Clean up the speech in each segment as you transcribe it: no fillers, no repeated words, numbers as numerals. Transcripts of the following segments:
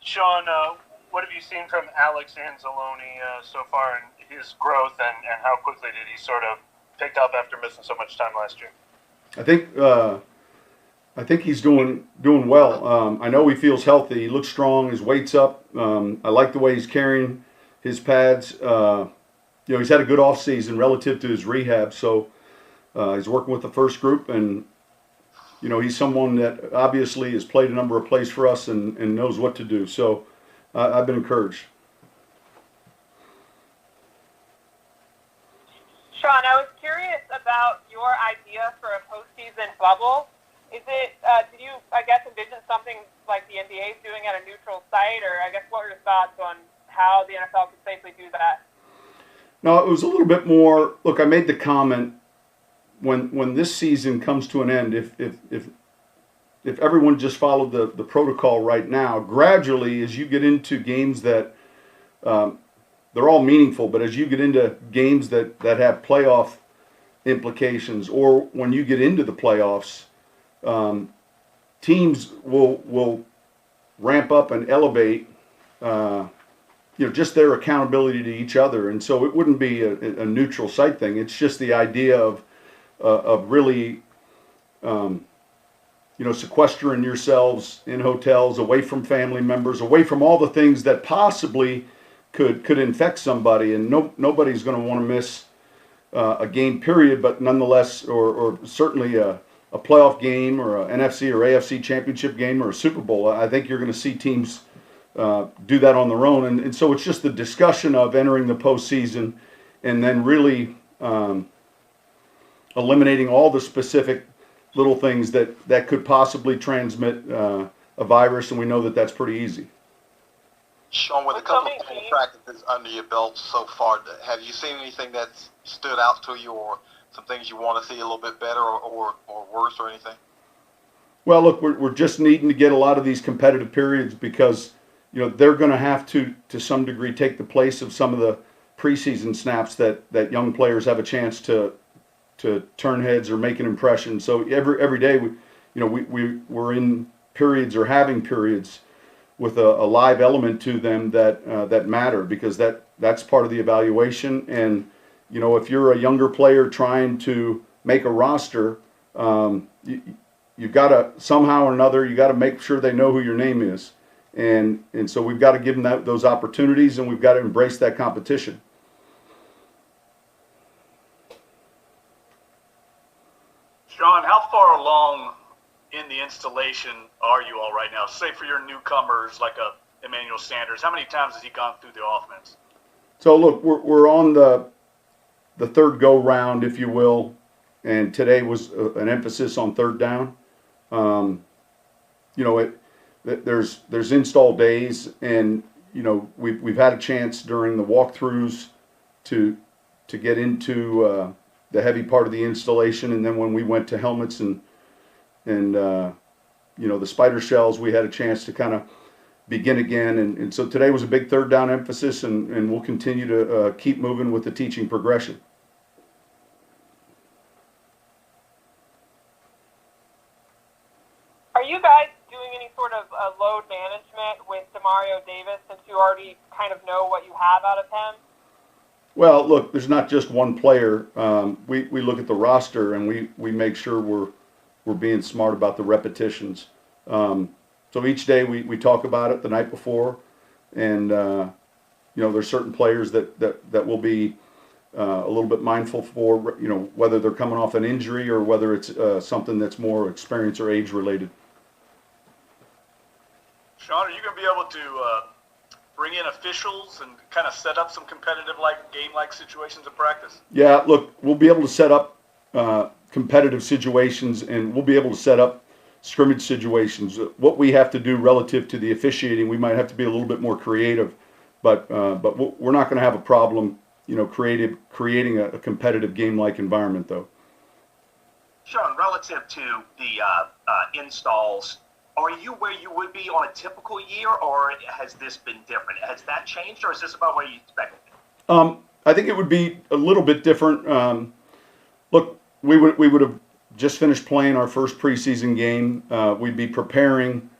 Sean, what have you seen from Alex Anzalone so far in his growth, and how quickly did he sort of pick up after missing so much time last year? I think he's doing well. I know he feels healthy. He looks strong. His weight's up. I like the way he's carrying his pads. He's had a good off season relative to his rehab. So he's working with the first group, and he's someone that obviously has played a number of plays for us and knows what to do. So I've been encouraged. Sean, I was curious about your idea for a postseason bubble. Is it, did you, envision something like the NBA is doing at a neutral site, or what are your thoughts on how the NFL could safely do that? No, it was a little bit more, look, I made the comment, when this season comes to an end, if everyone just followed the protocol right now, gradually as you get into games that they're all meaningful, but as you get into games that have playoff implications, or when you get into the playoffs, teams will ramp up and elevate just their accountability to each other, and so it wouldn't be a neutral site thing. It's just the idea of really sequestering yourselves in hotels, away from family members, away from all the things that possibly could infect somebody, and nobody's going to want to miss a game period, but nonetheless, or certainly a playoff game or an NFC or AFC championship game or a Super Bowl. I think you're going to see teams do that on their own, and so it's just the discussion of entering the postseason and then really eliminating all the specific little things that could possibly transmit a virus, and we know that that's pretty easy. Sean, with a couple of team practices under your belt so far, have you seen anything that's stood out to you, or some things you want to see a little bit better or worse or anything? Well, look, we're just needing to get a lot of these competitive periods because they're going to have to some degree take the place of some of the preseason snaps that young players have a chance to turn heads or make an impression. So every day we're in periods or having periods with a live element to them that matter, because that's part of the evaluation. And if you're a younger player trying to make a roster, you've got to somehow or another, you got to make sure they know who your name is, and so we've got to give them those opportunities, and we've got to embrace that competition. Sean, how far along in the installation are you all right now? Say for your newcomers like Emmanuel Sanders, how many times has he gone through the offense? So look, we're on the third go round, if you will, and today was an emphasis on third down. There's install days, and we've had a chance during the walkthroughs to get into the heavy part of the installation, and then when we went to helmets and the spider shells, we had a chance to kind of begin again, and so today was a big third down emphasis, and we'll continue to keep moving with the teaching progression. Are you guys doing any sort of load management with Demario Davis, since you already kind of know what you have out of him? Well, look, there's not just one player. We look at the roster, and we make sure we're being smart about the repetitions. So each day we talk about it the night before, and there's certain players that will be a little bit mindful for, whether they're coming off an injury or whether it's something that's more experience or age related. Sean, are you going to be able to bring in officials and kind of set up some competitive game-like situations of practice? Yeah, look, we'll be able to set up competitive situations, and we'll be able to set up scrimmage situations. What we have to do relative to the officiating, we might have to be a little bit more creative, but we're not going to have a problem, creating a competitive game-like environment, though. Sean, relative to the installs, are you where you would be on a typical year, or has this been different? Has that changed, or is this about where you expected it? I think it would be a little bit different. Look, we would have just finished playing our first preseason game. We'd be preparing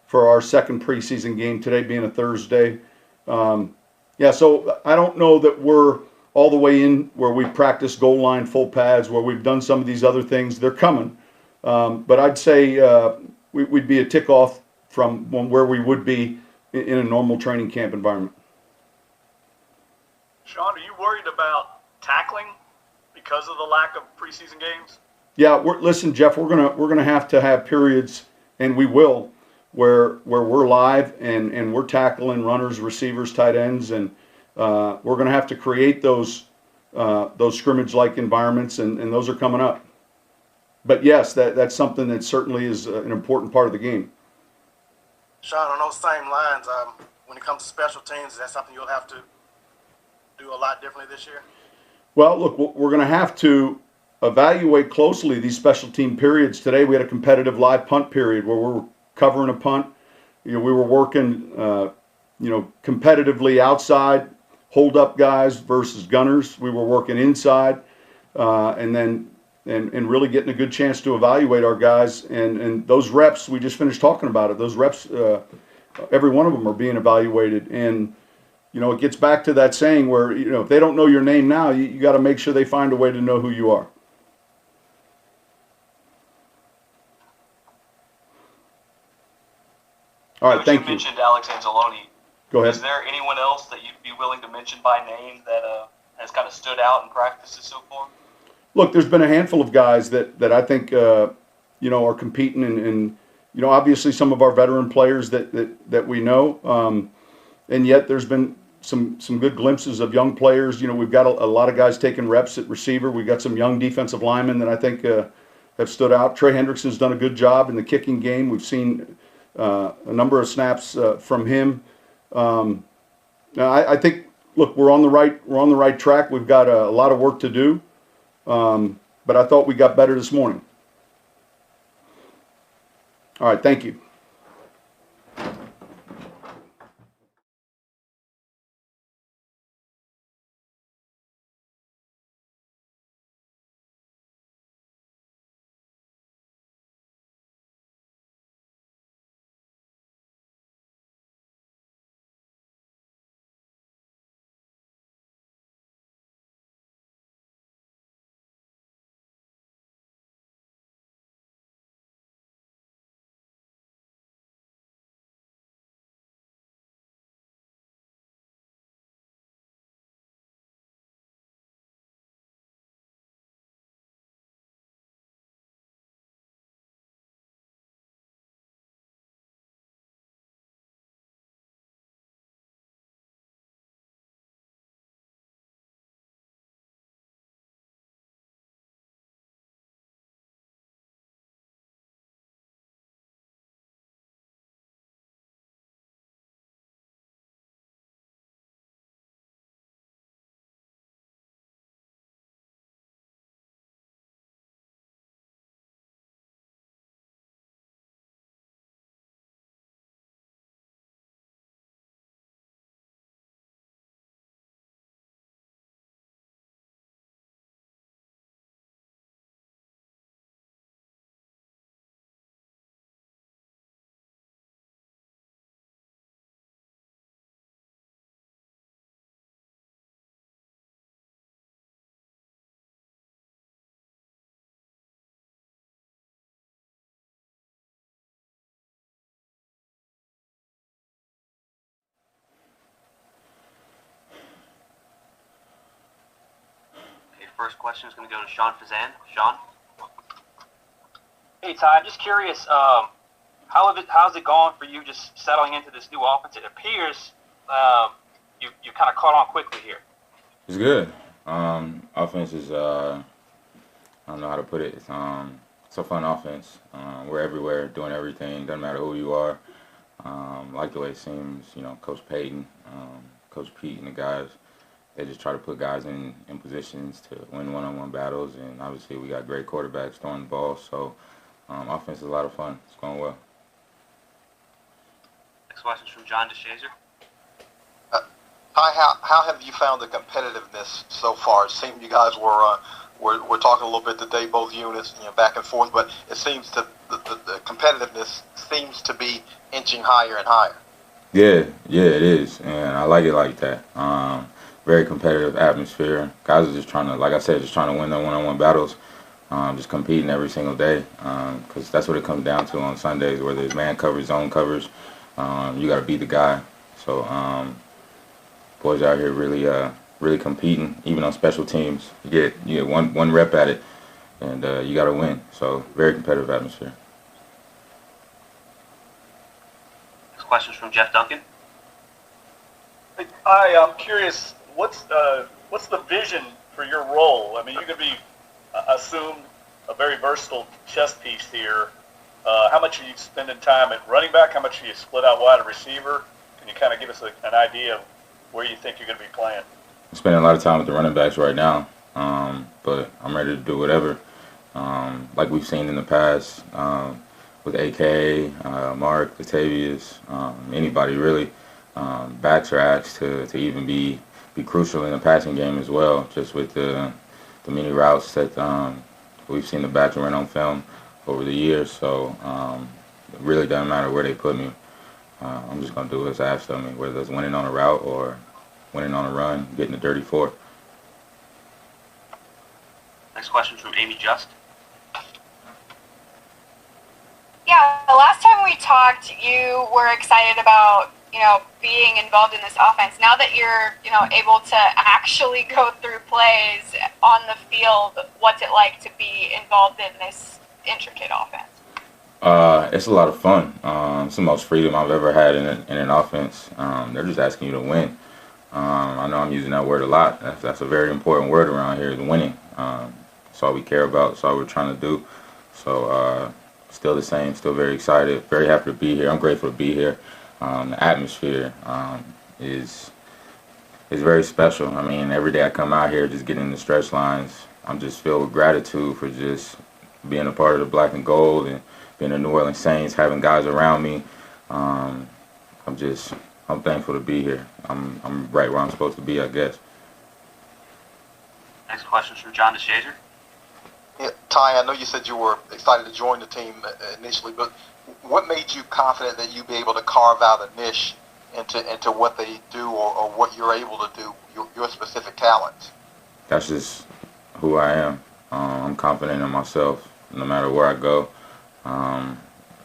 for our second preseason game, today being a Thursday. Yeah, so I don't know that we're all the way in where we practice goal line, full pads, where we've done some of these other things. They're coming. But I'd say we'd be a tick off from where we would be in a normal training camp environment. Sean, are you worried about tackling because of the lack of preseason games? Yeah, listen, Jeff, we're gonna have to have periods, and we will, where we're live and we're tackling runners, receivers, tight ends, and we're gonna have to create those scrimmage-like environments, and those are coming up. But yes, that's something that certainly is an important part of the game. Sean, on those same lines, when it comes to special teams, is that something you'll have to do a lot differently this year? Well, look, we're going to have to evaluate closely these special team periods. Today we had a competitive live punt period where we're covering a punt. We were working, competitively outside, hold up guys versus gunners. We were working inside, and really getting a good chance to evaluate our guys. And those reps, we just finished talking about it. Those reps, every one of them are being evaluated. And it gets back to that saying where, if they don't know your name now, you got to make sure they find a way to know who you are. All right, thank you. You mentioned Alex Anzalone. Go ahead. Is there anyone else that you'd be willing to mention by name that has kind of stood out in practices so far? Look, there's been a handful of guys that I think, are competing and obviously some of our veteran players that we know. And yet there's been some good glimpses of young players. We've got a lot of guys taking reps at receiver. We've got some young defensive linemen that I think have stood out. Trey Hendrickson's done a good job in the kicking game. We've seen a number of snaps from him. I think, look, we're on the right track. We've got a lot of work to do, but I thought we got better this morning. All right, thank you. First question is going to go to Sean Fazan. Sean? Hey, Ty, I'm just curious, how's it gone for you just settling into this new offense? It appears you kind of caught on quickly here. It's good. Offense is, I don't know how to put it. It's a fun offense. We're everywhere, doing everything. Doesn't matter who you are. Like the way it seems, Coach Payton, Coach Pete, and the guys, they just try to put guys in positions to win one-on-one battles, and obviously we got great quarterbacks throwing the ball, so offense is a lot of fun. It's going well. Next question is from John DeShazer. How have you found the competitiveness so far? It seemed you guys were we're talking a little bit today, both units, back and forth, but it seems the competitiveness seems to be inching higher and higher. Yeah, it is, and I like it like that. Very competitive atmosphere. Guys are just trying to, like I said, just trying to win the one-on-one battles, just competing every single day, because that's what it comes down to on Sundays, whether it's man covers, zone covers. You got to beat the guy. So boys out here really competing, even on special teams. You get one rep at it, and you got to win. So very competitive atmosphere. Questions from Jeff Duncan. Hi, I'm curious. What's the vision for your role? I mean, you're going to be assumed a very versatile chess piece here. How much are you spending time at running back? How much are you split out wide at receiver? Can you kind of give us an idea of where you think you're going to be playing? I'm spending a lot of time with the running backs right now, but I'm ready to do whatever. Like we've seen in the past. With AK, Mark, Latavius, anybody really, backs are asked to even be crucial in the passing game as well, just with the many routes that we've seen the backs run on film over the years. So it really doesn't matter where they put me. I'm just going to do what's asked of me, whether it's winning on a route or winning on a run, getting the dirty four. Next question from Amy Just. Yeah, the last time we talked, you were excited about, being involved in this offense. Now that you're, able to actually go through plays on the field, what's it like to be involved in this intricate offense? It's a lot of fun. It's the most freedom I've ever had in an offense. They're just asking you to win. I know I'm using that word a lot. That's a very important word around here, is winning. That's all we care about. That's all we're trying to do. So, still the same, still very excited, very happy to be here. I'm grateful to be here. The atmosphere is very special. I mean, every day I come out here just getting in the stretch lines, I'm just filled with gratitude for just being a part of the black and gold and being a New Orleans Saints, having guys around me. I'm thankful to be here. I'm right where I'm supposed to be, I guess. Next question is from John DeShazer. Yeah, Ty, I know you said you were excited to join the team initially, but what made you confident that you'd be able to carve out a niche into what they do or what you're able to do, your specific talents? That's just who I am. I'm confident in myself no matter where I go. I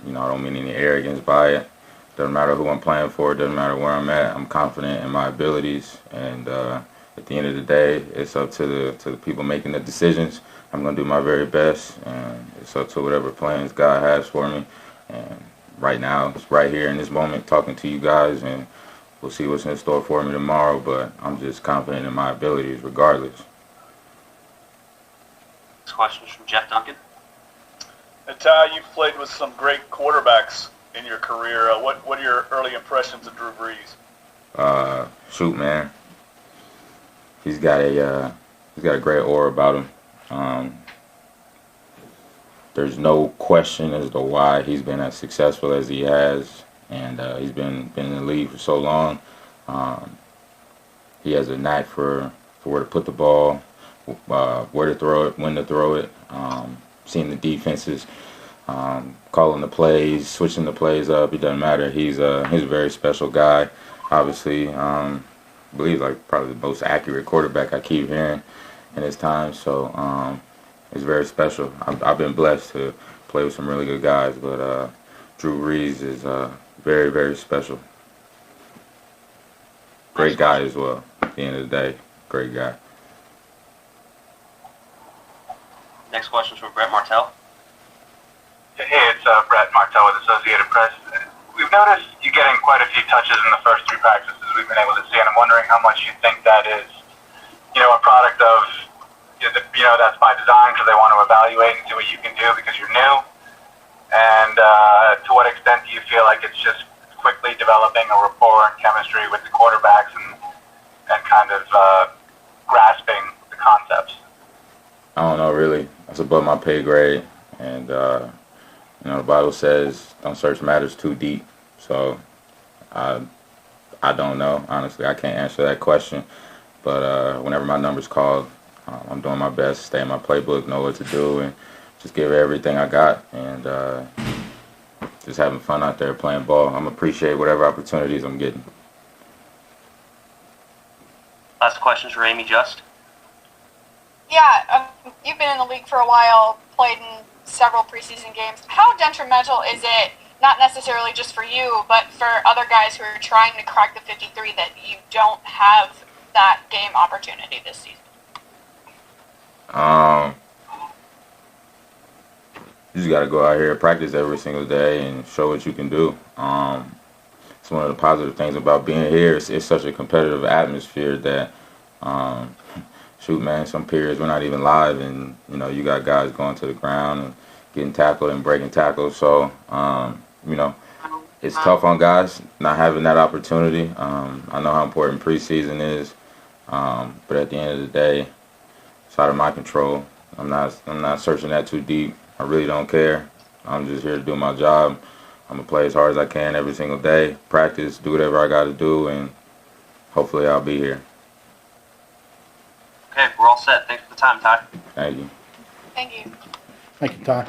don't mean any arrogance by it. Doesn't matter who I'm playing for. Doesn't matter where I'm at. I'm confident in my abilities, and at the end of the day, it's up to the people making the decisions. I'm going to do my very best, and it's up to whatever plans God has for me. And right now, it's right here in this moment talking to you guys, and we'll see what's in store for me tomorrow, but I'm just confident in my abilities regardless. This question is from Jeff Duncan. And Ty, you've played with some great quarterbacks in your career. What are your early impressions of Drew Brees? Shoot, man. He's got a great aura about him. There's no question as to why he's been as successful as he has, and he's been in the league for so long. He has a knack for where to put the ball, where to throw it, when to throw it, seeing the defenses, calling the plays, switching the plays up. It doesn't matter. He's a very special guy. Obviously, I believe like probably the most accurate quarterback I keep hearing in his time. So it's very special. I've been blessed to play with some really good guys, but Drew Brees is very, very special. Great guy as well. At the end of the day, great guy. Next question is from Brett Martell. Hey, it's Brett Martell with Associated Press. We've noticed you getting quite a few touches in the first 3 practices we've been able to see, and I'm wondering how much you think that is, a product of, that's by design because they want to evaluate and see what you can do because you're new, and to what extent do you feel like it's just quickly developing a rapport and chemistry with the quarterbacks and kind of grasping the concepts? I don't know, really. That's above my pay grade, and the Bible says don't search matters too deep. So I don't know, honestly. I can't answer that question. But whenever my number's called, I'm doing my best, stay in my playbook, know what to do, and just give it everything I got. And just having fun out there playing ball. I'm appreciate whatever opportunities I'm getting. Last question is for Amy Just. Yeah, you've been in the league for a while, played in several preseason games. How detrimental is it, not necessarily just for you, but for other guys who are trying to crack the 53, that you don't have that game opportunity this season? You just got to go out here and practice every single day and show what you can do. It's one of the positive things about being here. It's such a competitive atmosphere that, shoot, man, some periods we're not even live, and you got guys going to the ground and getting tackled and breaking tackles. So, it's tough on guys not having that opportunity. I know how important preseason is, but at the end of the day, it's out of my control. I'm not searching that too deep. I really don't care. I'm just here to do my job. I'm gonna play as hard as I can every single day, practice, do whatever I got to do, and hopefully I'll be here. Okay, we're all set. Thanks for the time, Ty. Thank you. Thank you. Thank you, Ty.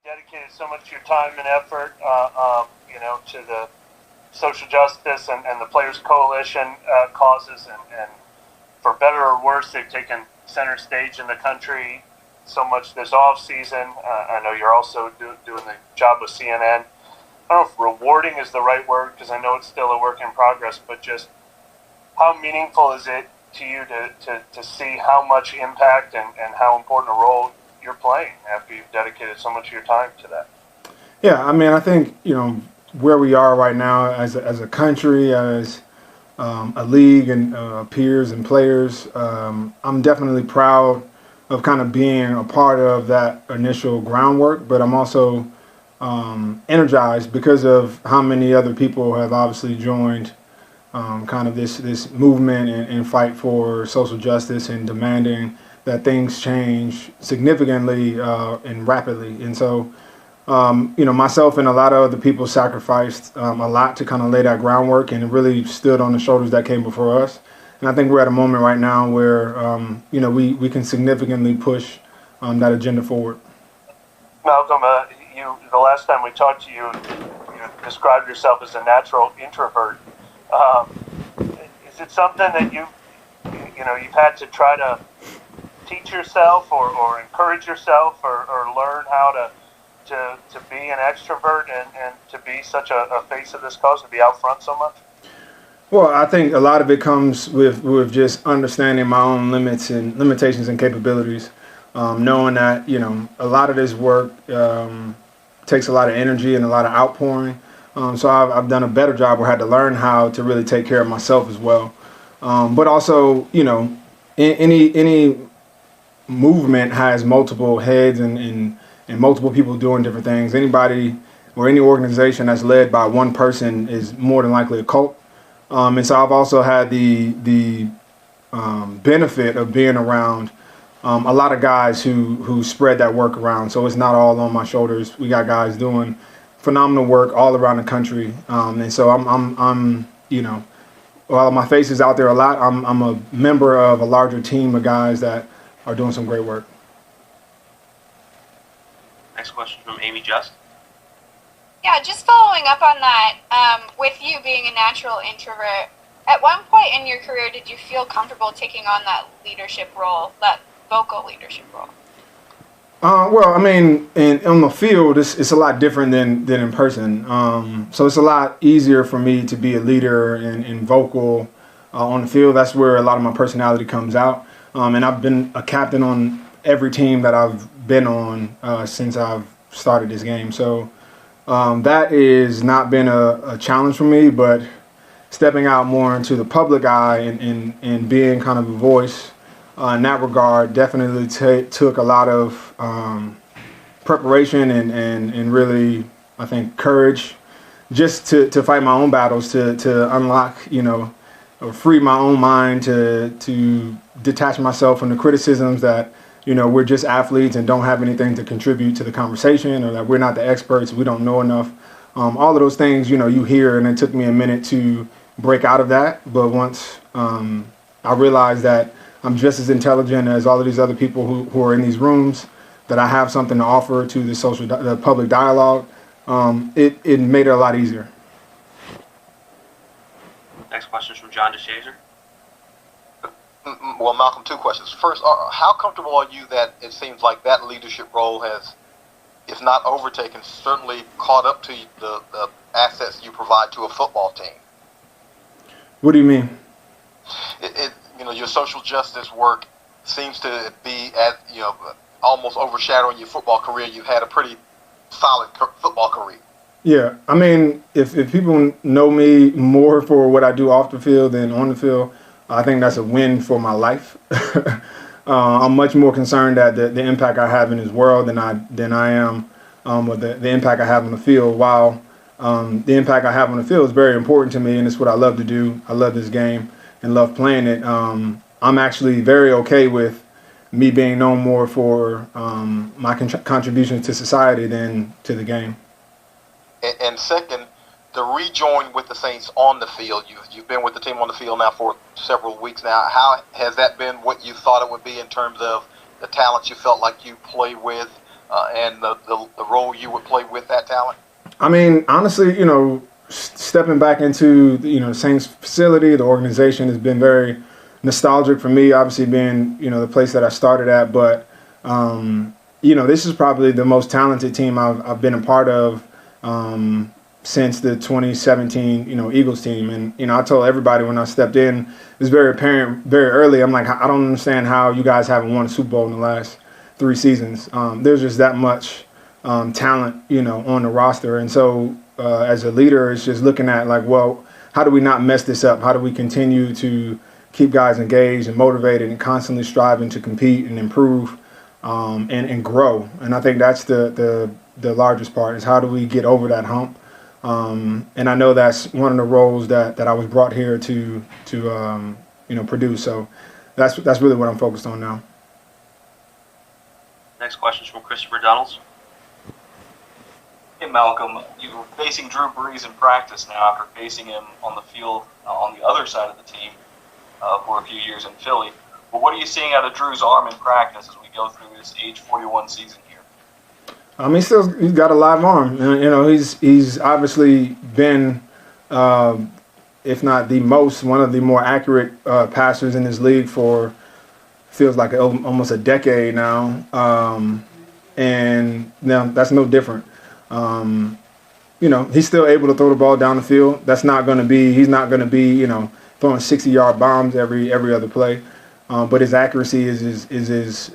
dedicated so much of your time and effort, to the social justice and the Players Coalition causes, and for better or worse, they've taken center stage in the country so much this off season. I know you're also doing the job with CNN. I don't know if rewarding is the right word, because I know it's still a work in progress, but just how meaningful is it to you to see how much impact and how important a role you're playing after you've dedicated so much of your time to that? Yeah, I mean, I think, where we are right now as a country, as a league and peers and players, I'm definitely proud of kind of being a part of that initial groundwork, but I'm also energized because of how many other people have obviously joined kind of this movement and fight for social justice and demanding that things change significantly and rapidly. And so, myself and a lot of other people sacrificed a lot to kind of lay that groundwork, and it really stood on the shoulders that came before us. And I think we're at a moment right now where, we can significantly push that agenda forward. Malcolm, the last time we talked to you, you described yourself as a natural introvert. Is it something that you've had to try to teach yourself or encourage yourself or learn how to be an extrovert and to be such a face of this cause, to be out front so much? Well, I think a lot of it comes with just understanding my own limitations and capabilities, knowing that, a lot of this work takes a lot of energy and a lot of outpouring. So I've done a better job, or had to learn how to really take care of myself as well. But also, any movement has multiple heads and multiple people doing different things. Anybody or any organization that's led by one person is more than likely a cult. And so I've also had the benefit of being around a lot of guys who spread that work around. So it's not all on my shoulders. We got guys doing phenomenal work all around the country. And so I'm while my face is out there a lot, I'm a member of a larger team of guys that are doing some great work. Next question from Amy Just. Yeah, just following up on that, with you being a natural introvert, at one point in your career, did you feel comfortable taking on that leadership role, that vocal leadership role? Well, I mean, on the field, it's a lot different than in person. So it's a lot easier for me to be a leader and vocal on the field. That's where a lot of my personality comes out. And I've been a captain on every team that I've been on since I've started this game. So that has not been a challenge for me, but stepping out more into the public eye and being kind of a voice in that regard definitely took a lot of preparation and really, I think, courage just to fight my own battles, to unlock, or free my own mind, to detach myself from the criticisms that, we're just athletes and don't have anything to contribute to the conversation, or that we're not the experts, we don't know enough. All of those things, you hear, and it took me a minute to break out of that. But once I realized that I'm just as intelligent as all of these other people who are in these rooms, that I have something to offer to the public dialogue, it made it a lot easier. Next question is from John DeShazer. Well, Malcolm, two questions. First, how comfortable are you that it seems like that leadership role has, if not overtaken, certainly caught up to the assets you provide to a football team? What do you mean? Your social justice work seems to be almost overshadowing your football career. You've had a pretty solid football career. Yeah, I mean, if people know me more for what I do off the field than on the field, I think that's a win for my life. I'm much more concerned at the impact I have in this world than I am with the impact I have on the field. While the impact I have on the field is very important to me, and it's what I love to do. I love this game and love playing it. I'm actually very okay with me being known more for my contributions to society than to the game. And second, the rejoin with the Saints on the field. You've been with the team on the field now for several weeks now. How has that been what you thought it would be in terms of the talent you felt like you played with, and the role you would play with that talent? I mean, honestly, stepping back into the Saints facility, the organization has been very nostalgic for me. Obviously, being the place that I started at, but this is probably the most talented team I've been a part of since the 2017 Eagles team. And I told everybody when I stepped in, it was very apparent very early. I'm like, I don't understand how you guys haven't won a Super Bowl in the last 3 seasons. There's just that much talent on the roster, and so as a leader, it's just looking at like, well, how do we not mess this up? How do we continue to keep guys engaged and motivated and constantly striving to compete and improve and grow? And I think that's the largest part, is how do we get over that hump? And I know that's one of the roles that I was brought here to produce. So that's really what I'm focused on now. Next question is from Christopher Donalds. Hey, Malcolm, you were facing Drew Brees in practice now after facing him on the field on the other side of the team for a few years in Philly. But what are you seeing out of Drew's arm in practice as we go through his age 41 season here? He's got a live arm. He's obviously been, if not the most, one of the more accurate passers in this league for feels like almost a decade now. And now that's no different. He's still able to throw the ball down the field. He's not going to be, throwing 60-yard bombs every other play. But his accuracy is his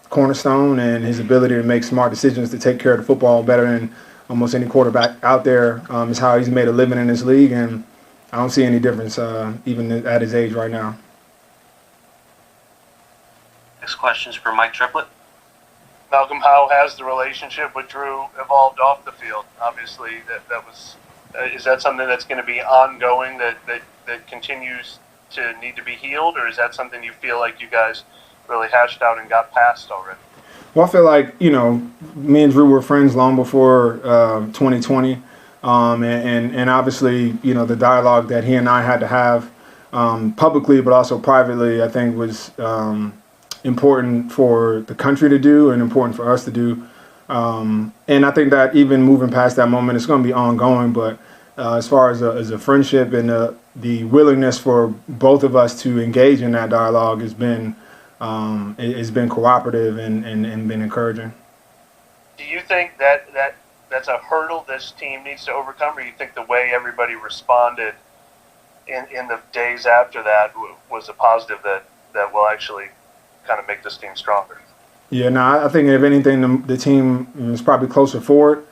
cornerstone, and his ability to make smart decisions to take care of the football better than almost any quarterback out there is how he's made a living in this league. And I don't see any difference even at his age right now. Next question is for Mike Triplett. Malcolm, how has the relationship with Drew evolved off the field? Obviously, that was is that something that's going to be ongoing, that continues to need to be healed, or is that something you feel like you guys really hashed out and got past already? Well, I feel like me and Drew were friends long before 2020, and obviously the dialogue that he and I had to have publicly, but also privately, I think was important for the country to do and important for us to do. And I think that even moving past that moment, it's going to be ongoing. But as far as a friendship and the willingness for both of us to engage in that dialogue has been cooperative and been encouraging. Do you think that's a hurdle this team needs to overcome, or you think the way everybody responded in the days after that was a positive that will actually kind of make this team stronger? Yeah, no, I think if anything, the team is probably closer forward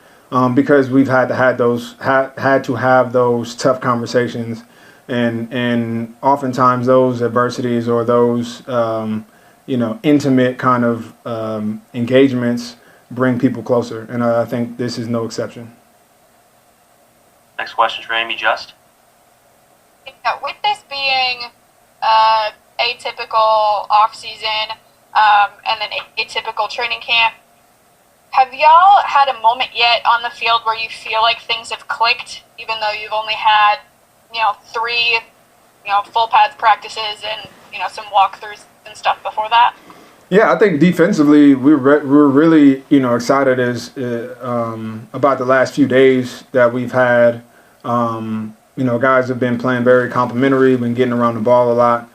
because we've had to have those tough conversations, and oftentimes those adversities or those intimate kind of engagements bring people closer, and I think this is no exception. Next question is for Amy Just. Yeah, with this being atypical off-season and then atypical training camp, have y'all had a moment yet on the field where you feel like things have clicked, even though you've only had 3 full pads practices and some walkthroughs and stuff before that? Yeah, I think defensively we're really excited about the last few days that we've had. Guys have been playing very complimentary, been getting around the ball a lot.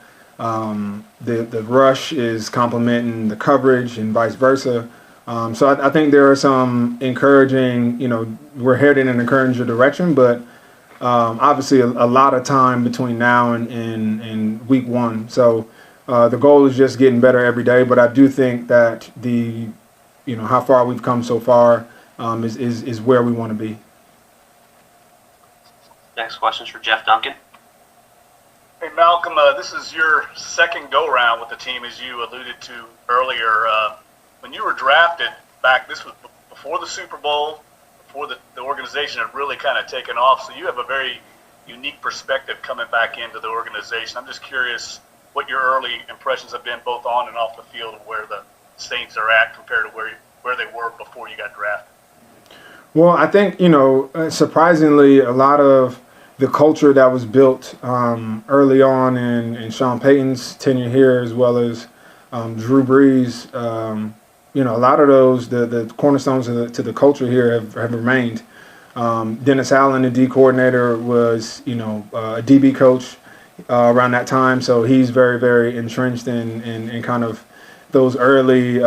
The rush is complementing the coverage and vice versa. So I think there are some encouraging, we're headed in an encouraging direction, but obviously a lot of time between now and week 1. So the goal is just getting better every day, but I do think that how far we've come so far is where we want to be. Next question is for Jeff Duncan. Hey, Malcolm, this is your second go-round with the team, as you alluded to earlier. When you were drafted back, this was before the Super Bowl, before the organization had really kind of taken off, so you have a very unique perspective coming back into the organization. I'm just curious what your early impressions have been both on and off the field and where the Saints are at compared to where they were before you got drafted. Well, I think, surprisingly, a lot of the culture that was built early on in Sean Payton's tenure here, as well as Drew Brees, a lot of those, the cornerstones to the culture here have remained. Dennis Allen, the D coordinator, was, a DB coach around that time. So he's very, very entrenched in kind of those early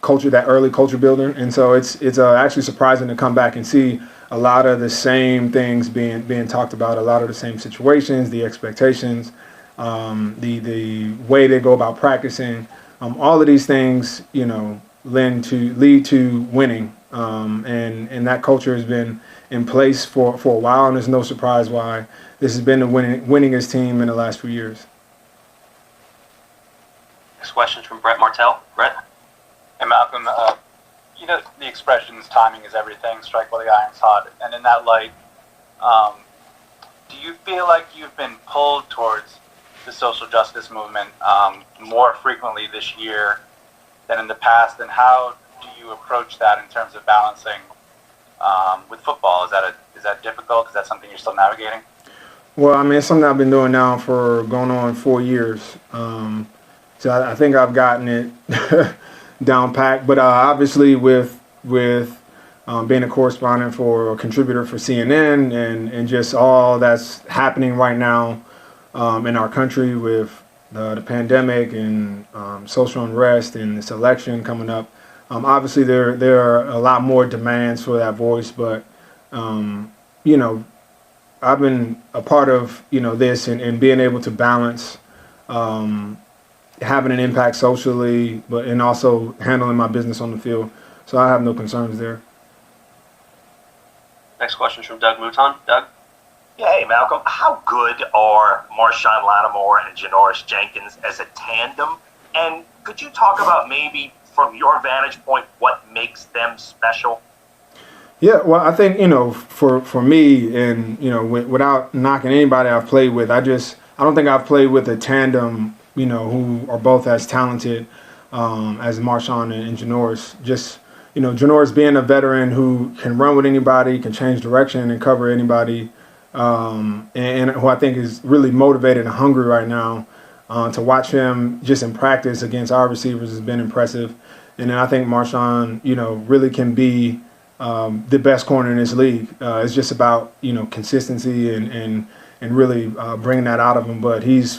culture, that early culture builder. And so it's actually surprising to come back and see a lot of the same things being talked about, a lot of the same situations, the expectations, the way they go about practicing. All of these things, lead to winning. And that culture has been in place for a while, and there's no surprise why this has been the winningest team in the last few years. Next question is from Brett Martell. Brett? Hey, Malcolm. The expressions, timing is everything, strike while the iron's hot. And in that light, do you feel like you've been pulled towards the social justice movement more frequently this year than in the past? And how do you approach that in terms of balancing with football? Is that difficult? Is that something you're still navigating? Well, I mean, it's something I've been doing now for going on 4 years. So I think I've gotten it down packed. But obviously with being a correspondent or contributor for CNN and just all that's happening right now in our country with the pandemic and social unrest and this election coming up, obviously there are a lot more demands for that voice. But, I've been a part of, this and being able to balance having an impact socially, and also handling my business on the field. So I have no concerns there. Next question is from Doug Mouton. Doug? Yeah, hey, Malcolm. How good are Marshawn Lattimore and Janoris Jenkins as a tandem? And could you talk about maybe, from your vantage point, what makes them special? Yeah, well, I think, for me, and, without knocking anybody I've played with, I don't think I've played with a tandem, who are both as talented as Marshawn and Janoris. Just, Janoris being a veteran who can run with anybody, can change direction and cover anybody, and who I think is really motivated and hungry right now. To watch him just in practice against our receivers has been impressive. And then I think Marshawn, really can be the best corner in this league. It's just about, consistency and really bringing that out of him. But he's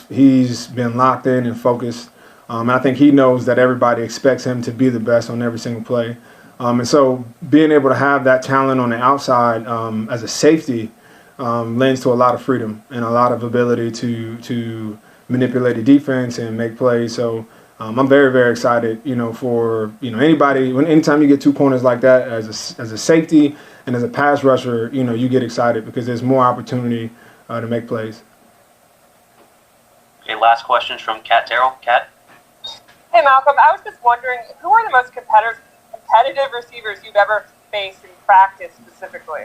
been locked in and focused. And I think he knows that everybody expects him to be the best on every single play. And so being able to have that talent on the outside as a safety lends to a lot of freedom and a lot of ability to manipulate the defense and make plays. So I'm very, very excited, for, anybody. Anytime you get two corners like that as a safety and as a pass rusher, you get excited because there's more opportunity to make plays. Okay, last question is from Kat Terrell. Kat? Hey, Malcolm. I was just wondering, who are the most competitive receivers you've ever faced in practice specifically?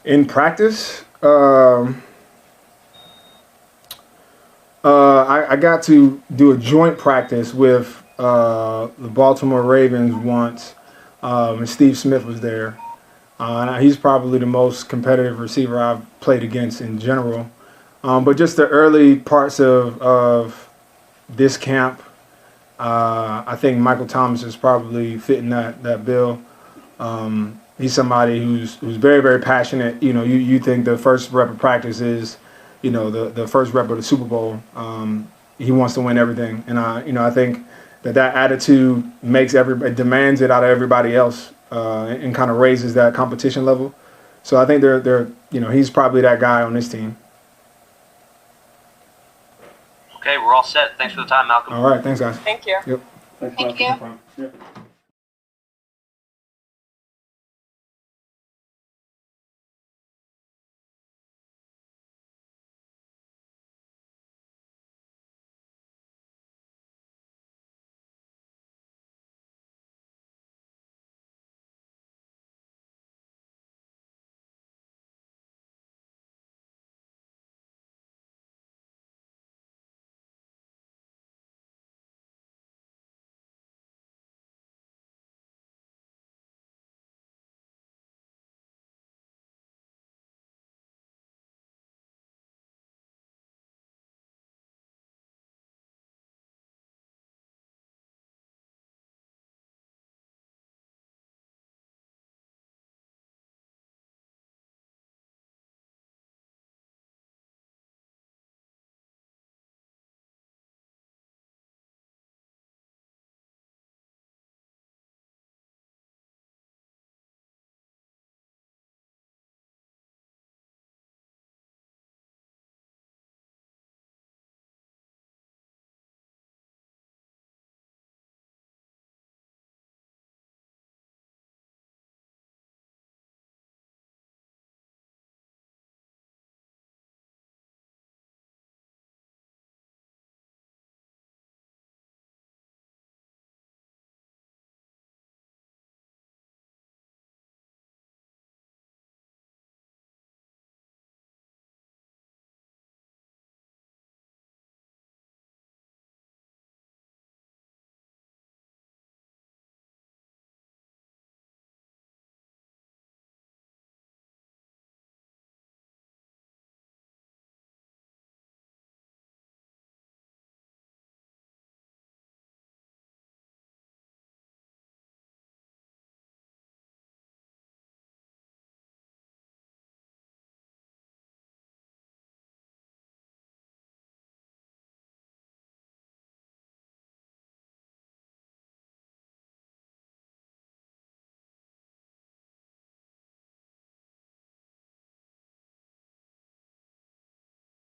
In practice? I got to do a joint practice with the Baltimore Ravens once, and Steve Smith was there. He's probably the most competitive receiver I've played against in general. But just the early parts of this camp, I think Michael Thomas is probably fitting that bill. He's somebody who's very, very passionate. You think the first rep of practice is, the first rep of the Super Bowl. He wants to win everything, and I think that attitude demands it out of everybody else, and kind of raises that competition level. So I think he's probably that guy on this team. Okay, we're all set. Thanks for the time, Malcolm. All right, thanks, guys. Thank you. Yep. Thank you. Yep.